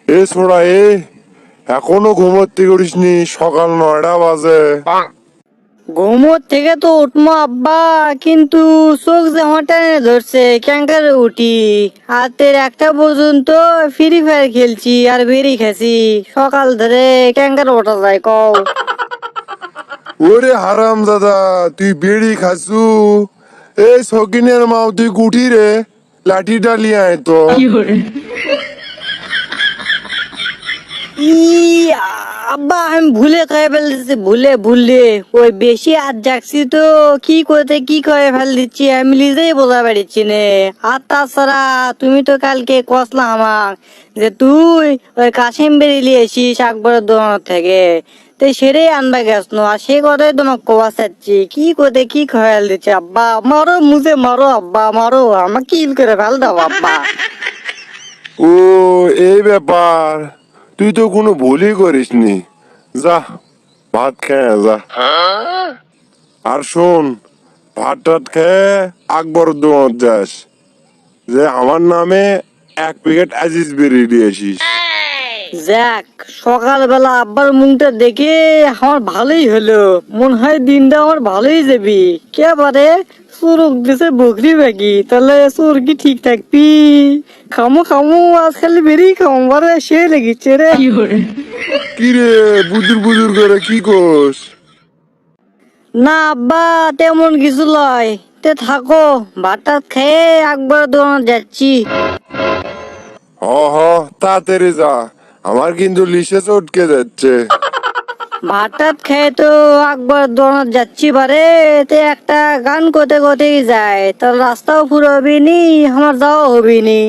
এ ছোড়া এখনো ঘুমোতে করিসনি, সকাল 9টা বাজে। ঘুমোর থেকে তো উঠবো আব্বা, কিন্তু চোখ যে আমার টানে ধরছে, ক্যাঙ্কারে উঠি। রাতের 1টা পর্যন্ত ফ্রি ফায়ার খেলছি আর বেরি খাইছি। সকাল ধরে ক্যাঙ্কারে ওঠা যায় কও? ওরে হারাম দাদা, তুই বেড়ি খাসু? এই সকিনের মাও, তুই কুঠি রে, লাঠি ডালিয়ে আয় তো। ই আব্বা, আমি ভুলে খেয়ে ফেলতেছি, ভুলে ভুলে ওই বেশি আজ জাগছি তো, কি করতে কি করে ফেল দিচ্ছি আমি নিজেই বোঝা পারছি নে। আর তাছাড়া তুমি তো কালকে কসলা আমাক যে তুই ওই কাশিম বেরিয়ে এসিস আকবরের দোকান থেকে, তো সেটাই আনবা গেছ না, আর সে কথাই তোমাকে কোয়া চাচ্ছি, কি করতে কি খেয়াল দিচ্ছে আব্বা। মারো মুঝে মারো আব্বা, মারো আমাকে কিল করে ফেল দাও আব্বা। ও, এই ব্যাপার। তুই তো কোনো ভুলই করিসনি। যা, ভাত খেয়ে যা। আর শোন, ভাত টাত খেয়ে আকবর দোকান যাস, যে আমার নামে 1 প্যাকেট আজিজ বেরি দিয়েছিস। যাক, সকালবেলা আব্বার মুখটা দেখে আমার ভালোই হলো, মনে হয় দিনটা আমার ভালোই যাবি। কে বারে সুরক দিছে বকরি বাকি, তাহলে সুর কি ঠিক থাকবি? খামো খামো, আজ খালি বেরিয়ে খামো, বারে সে লেগেছে রে। কি রে, বুদুর বুদুর করে কি কোস? না আব্বা, তেমন কিছু লয়, তে থাকো, ভাত টাত খেয়ে একবার দোকানে যাচ্ছি। হ হ, তাড়াতাড়ি যা, আমার কিন্তু লিসে চটকে যাচ্ছে। ভাত টাত খেয়ে তো একবার দোকানে যাচ্ছি বারে, তে একটা গান করতে করতেই যায়, তার রাস্তাও পুরো হবি নি, আমার যাওয়া হবি নি।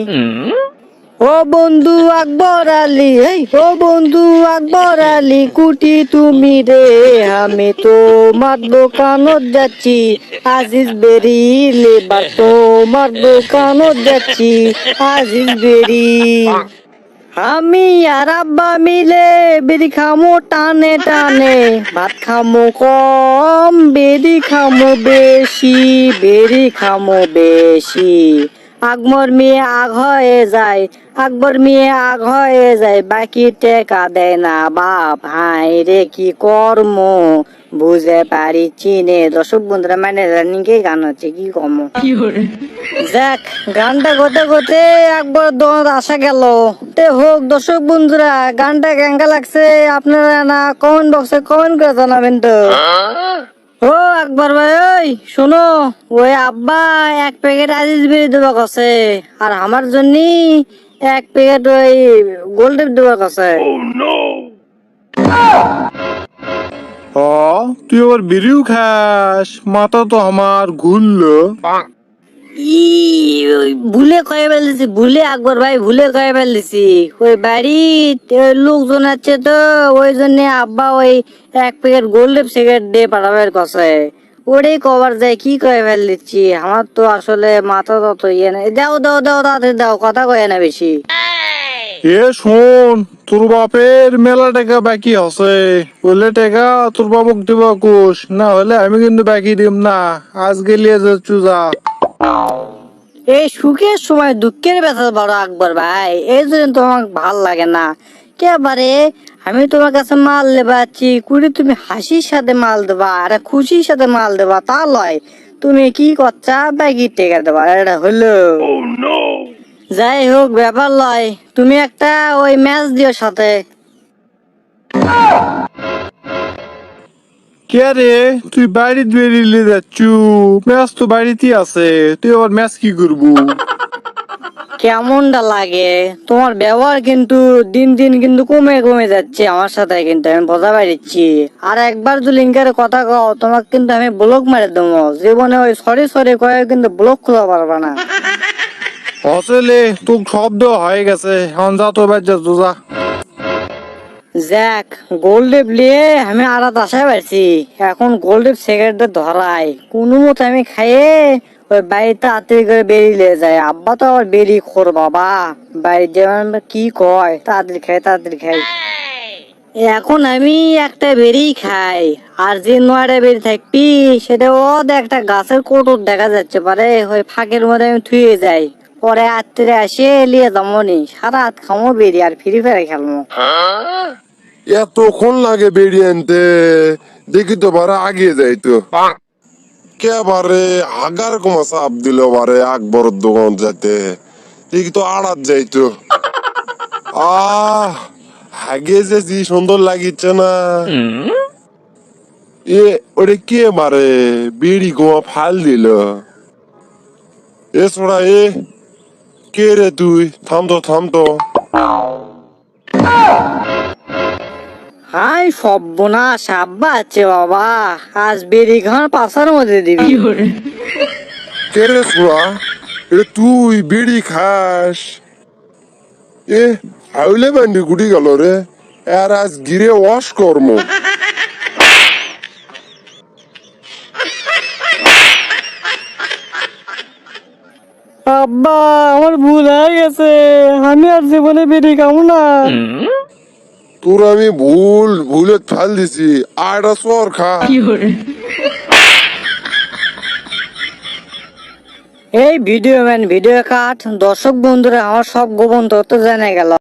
ও বন্ধু আকবর আলী, এই ও বন্ধু আকবর আলী, কুটি তুমি রে, আমি তো তোমার দোকানত যাচ্ছি, আজিজ বেরি লেবার তোমার দোকানত যাচ্ছি, আজিজ বেরি। আমি আর আব্বা মিলে বেরি খামো টানে টানে, ভাত খামো কম বেরি খামো বেশি, বেরি খামো বেশি। আকবর মেয়ে আগ হয়ে যায়, আকবর মেয়ে আগ হয়ে যায়, বাকি টেকা দেয় না বাপ, হাই রে কি কর্ম বুঝে পারি চিনে। দর্শক বন্ধুরা মানে রানিং গান হচ্ছে, কি কম। যাক, গানটা করতে করতে একবার দোকান আসা গেল। তে হোক দর্শক বন্ধুরা, গানটা কেঙ্গা লাগছে আপনারা না কমেন্ট বক্সে কমেন্ট করে জানাবেন তো। ও আকবর ভাই, ওই শোনো, ওই আব্বা 1 প্যাকেট আজিজ বিড়ি দেওয়া কাছে, আর আমার জন্য 1 প্যাকেট ওই গোল্ডের দেওয়া কাছে। হ, তুই আবার বিড়িও খাস? মাথা তো আমার ঘুরলো। ই ওই ভুলে কয়ে ফেলেছি, ভুলে আকবর ভাই ভুলে কয়ে ফেলেছি, ওই বাড়িতে লোকজন আছে তো, ওই জন্য আব্বা ওই 1 প্যাকেট গোল্ডেন সিগারেট দিয়ে পাঠাবার কাছে, ওটাই কবার যায় কি কয়ে ফেল দিচ্ছি। আমার তো আসলে মাথা তত ইয়ে নেই। দাও দাও দাও, তাড়াতাড়ি দাও, কথা কয়ে না বেশি। এ শোন, তোর বাপের মেলা টাকা বাকি আছে, বললে টাকা তোর বাবুক দিবা কোষ, না হলে আমি কিন্তু বাকি দিব না। আজ গেলিয়ে যাচ্ছু, যা। এই সুখের সময় দুঃখের ব্যথা বড় আকবর ভাই, এই জন্য তোমার ভাল লাগে না কেবারে। আমি তোমার কাছে মাল লেবাচ্ছি কুড়ি, তুমি হাসির সাথে মাল দেবা আর খুশির সাথে মাল দেবা, তা লয় তুমি কি করছা ব্যাগি টেকা দেবা, এটা হলো? যাই হোক, ব্যাপার লয়, তুমি একটা ওই ম্যাচ দিও সাথে। কে রে, তুই বাড়ি বেরিয়ে যাচ্ছু? ম্যাচ তো বাড়িতেই আছে, তুই আবার ম্যাচ কি করবু? কেমনটা লাগে তোমার ব্যবহার, কিন্তু দিন দিন কিন্তু কমে কমে যাচ্ছে আমার সাথে, কিন্তু আমি বোঝা পারছি। আর একবার যদি লিঙ্কের কথা কও, তোমাকে কিন্তু আমি ব্লক মারে দেবো, জীবনে ওই সরি সরি কয়ে কিন্তু ব্লক খোলা পারবা না। আসলে তোর শব্দ হয়ে গেছে, এখন যা তো বাদ, যা তো যা। যাক, গোল্ডেপ নিয়ে আমি আড়াত আশায় পারছি, এখন গোল্ডেপ সিগারেটটা ধরাই কোনো মতো আমি খাইয়ে ওই বাড়িতে তাড়াতাড়ি করে বেরিয়ে যায়। আব্বা তো আবার বেরি খোর বাবা, বাড়ি যেমন কি কয়, তাড়াতাড়ি খাই তাড়াতাড়ি খাই। এখন আমি একটা বেরি খাই, আর যে 9টা বেরি থাকবি সেটা একটা গাছের কোটর দেখা যাচ্ছে পারে, ওই ফাঁকের মধ্যে আমি থুয়ে যাই, পরে রাত্রে আসে লিয়ে যামনি সারা রাত খামো বেরিয়ে আর ফ্রি ফায়ার খেলবো। এতক্ষণ লাগে বেরিয়ে আনতে, দেখি তো বারে আগে যাইতো কে বারে আগার কমা চাপ দিল বারে আকবর দোকান যেতে, দেখি তো আড়াত যাইতো। আগে যে কি সুন্দর লাগিচ্ছে না। এ ওরে কে মারে বিড়ি গোয়া ফাল দিল। এ ছোড়া এ কে রে তুই, থাম তো। হাই সর্বনাশ, আব্বা আছে বাবা, আজ বেরি ঘর পাশার মধ্যে দিবি। কে রে ছোড়া, এ তুই বিড়ি খাস? এ হাউলে বান্ডি গুটি গেল রে, আর আজ গিরে ওয়াশ কর্ম। আব্বা আমার ভুল হয়ে গেছে, আমি আর জীবনে বেরি খাবো না। তোর আমি ভুলে ফাল দিছি, আড়া সর খা। এই ভিডিও ম্যান ভিডিও কাট, দর্শক বন্ধুরা আমার সব গোপন তথ্য জেনে গেল।